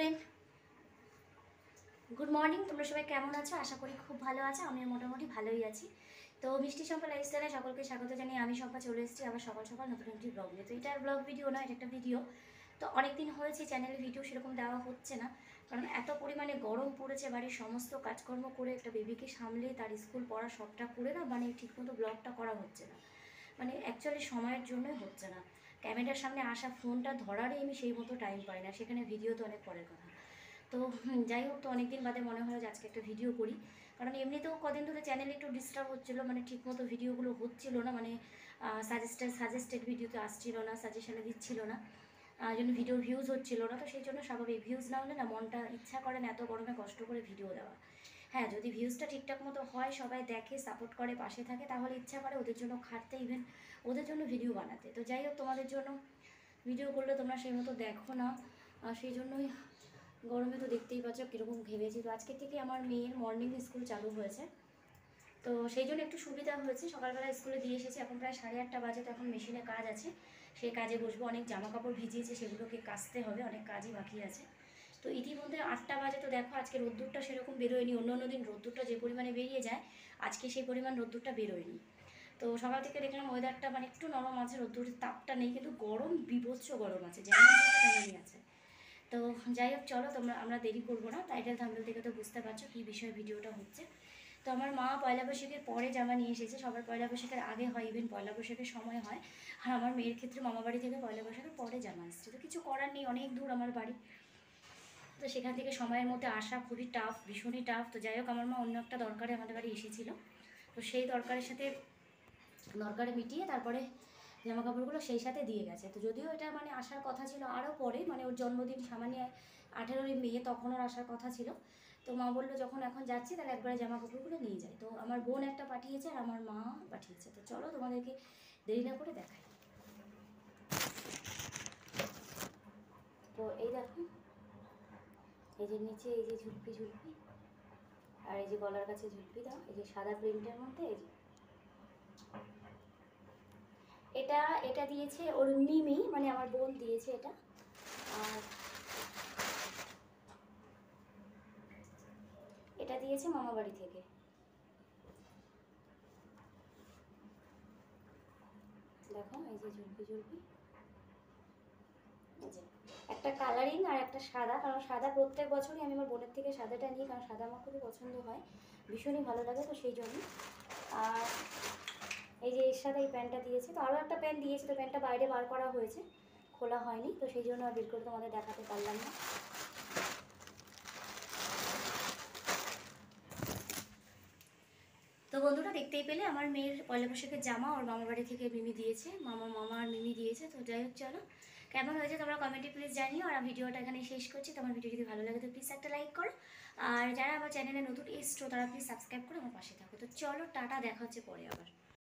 Friend, good morning. তোমরা সবাই কেমন আছো? আশা করি খুব ভালো আছো। আমি মোটামুটি ভালোই আছি। তো মিষ্টি শম্পা লাইফস্টাইলে সকলকে স্বাগত জানিয়ে আমি শম্পা চলে এসেছি আবার সকাল সকাল নতুন একটি ব্লগ নিয়ে। তো এটা আর ব্লগ ভিডিও না, এটা একটা ভিডিও। তো অনেক দিন হয়েছে চ্যানেলে ভিডিও সেরকম দেওয়া হচ্ছে না, কারণ এত পরিমাণে গরম পড়েছে। বাড়ির সমস্ত কাজকর্ম করে একটা বেবিকে সামলে তার স্কুল পড়া সবটা করে না, মানে ঠিকমতো ব্লগটা করা হচ্ছে না। মানে অ্যাকচুয়ালি সময়ের জন্যই হচ্ছে না। ক্যামেরার সামনে আসা, ফোনটা ধরারই আমি সেই মতো টাইম পাই না, সেখানে ভিডিও তো অনেক পরের কথা। তো যাই হোক, তো অনেকদিন বাদে মনে হলো যে আজকে একটা ভিডিও করি, কারণ এমনিতেও কদিন ধরে চ্যানেলে একটু ডিস্টার্ব হচ্ছিলো, মানে ঠিকমতো ভিডিওগুলো হচ্ছিল না, মানে সাজেস্টেড ভিডিওতে আসছিল না, সাজেশনে দিচ্ছিল না, জন্য ভিডিও ভিউজ হচ্ছিল না। তো সেই জন্য স্বাভাবিক, ভিউজ না হলে না মনটা ইচ্ছা করে না এত গরমে কষ্ট করে ভিডিও দেওয়া। হ্যাঁ, যদি ভিউজটা ঠিকঠাক মতো হয়, সবাই দেখে, সাপোর্ট করে, পাশে থাকে, তাহলে ইচ্ছা করে ওদের জন্য খাটতে, ইভেন ওদের জন্য ভিডিও বানাতে। তো যাই হোক, তোমাদের জন্য ভিডিও করলে তোমরা সেই মতো দেখো না, সেই জন্যই গরমে তো দেখতেই পাচ্ছ কীরকম ঘেমেছি। তো আজকে থেকে আমার মেয়ের মর্নিং স্কুল চালু হয়েছে, তো সেই জন্য একটু সুবিধা হয়েছে। সকালবেলা স্কুলে দিয়ে এসেছি, এখন প্রায় 8:30 বাজে। তো এখন মেশিনে কাজ আছে, সেই কাজে বসবো। অনেক জামা কাপড় ভিজিয়েছে, সেগুলোকে কাচতে হবে, অনেক কাজই বাকি আছে। তো ইতিমধ্যে 8টা বাজে। তো দেখো, আজকে রোদ্দুরটা সেরকম বেরোয়নি। অন্য দিন রোদ্দুরটা যে পরিমাণে বেরিয়ে যায়, আজকে সেই পরিমাণ রোদ্দুরটা বেরোয়নি। তো সকাল থেকে দেখলাম ওয়েদারটা মানে একটু নরম আছে, রোদ্দুরের তাপটা নেই, কিন্তু গরম, বিভৎস গরম আছে, যেমন তেমনই আছে। তো যাই হোক, চলো আমরা দেরি করবো না। টাইটেল থাম্বনেল থেকে তো বুঝতে পারছো কী বিষয়ে ভিডিওটা হচ্ছে। তো আমার মা পয়লা বৈশাখের পরে জামা নিয়ে এসেছে। সবার পয়লা বৈশাখের আগে হয়, ইভেন পয়লা বৈশাখের সময় হয়। আর আমার মেয়ের ক্ষেত্রে মামাবাড়ি থেকে পয়লা বৈশাখের পরে জামা এসছে। তো কিছু করার নেই, অনেক দূর আমার বাড়ি। তো সেখান থেকে সময়ের মধ্যে আসা খুবই টাফ, ভীষণই টাফ। তো যাই হোক, আমার মা অন্য একটা দরকারে আমাদের বাড়ি এসেছিলো। তো সেই দরকারের সাথে দরকারে মিটিয়ে তারপরে জামা কাপড়গুলো সেই সাথে দিয়ে গেছে। তো যদিও এটা মানে আসার কথা ছিল আরও পরে, মানে ওর জন্মদিন সামান্য 18ই মে, তখন ওর আসার কথা ছিল। তো মা বললো যখন এখন যাচ্ছি তাহলে একবারে জামা কাপড়গুলো নিয়ে যায়। তো আমার বোন একটা পাঠিয়েছে আর আমার মা পাঠিয়েছে। তো চলো তোমাদেরকে দেরি না করে দেখাই। তো এই দেখো, এই যে নিচে এই যে ঝুলপি, আর এই যে গলার কাছে ঝুলপি দাও, এই যে সাদা প্রিন্টের মধ্যে। এই যে এটা এটা দিয়েছে ওর মিমি, মানে আমার বোন দিয়েছে এটা। আর এটা দিয়েছে মামা বাড়ি থেকে। দেখো, এই যে ঝুলপি, এই যে একটা কালারিং আর একটা সাদা। কারণ সাদা প্রত্যেক বছরই আমি আমার বোনের থেকে সাদাটা নিই, কারণ সাদা আমার খুবই পছন্দ হয়, ভীষণই ভালো লাগে, তো সেই জন্য। আর এই যে এর সাথে এই প্যান্টটা দিয়েছে। তো আরও একটা প্যান্ট দিয়েছে, তো প্যান্টটা বাইরে বার করা হয়েছে, খোলা হয়নি, তো সেই জন্য আর বের করে তোমাদের দেখাতে পারলাম না। তো বন্ধুরা, দেখতেই পেলে আমার মেয়ের পয়লা বৈশাখের জামা ওর মামার বাড়ি থেকে মিমি দিয়েছে, মামা আর মিমি দিয়েছে। তো যাই হোক, চলো কেমন হয়েছে তোমরা কমেন্টে প্লিজ জানিও। আর ভিডিওটা এখানে শেষ করছি। তোমার ভিডিও যদি ভালো লাগে তো প্লিজ একটা লাইক করো, আর যারা আমার চ্যানেলে নতুন এসছো তারা প্লিজ সাবস্ক্রাইব করে আমার পাশে থাকো। তো চলো, টাটা, দেখা হচ্ছে পরে আবার।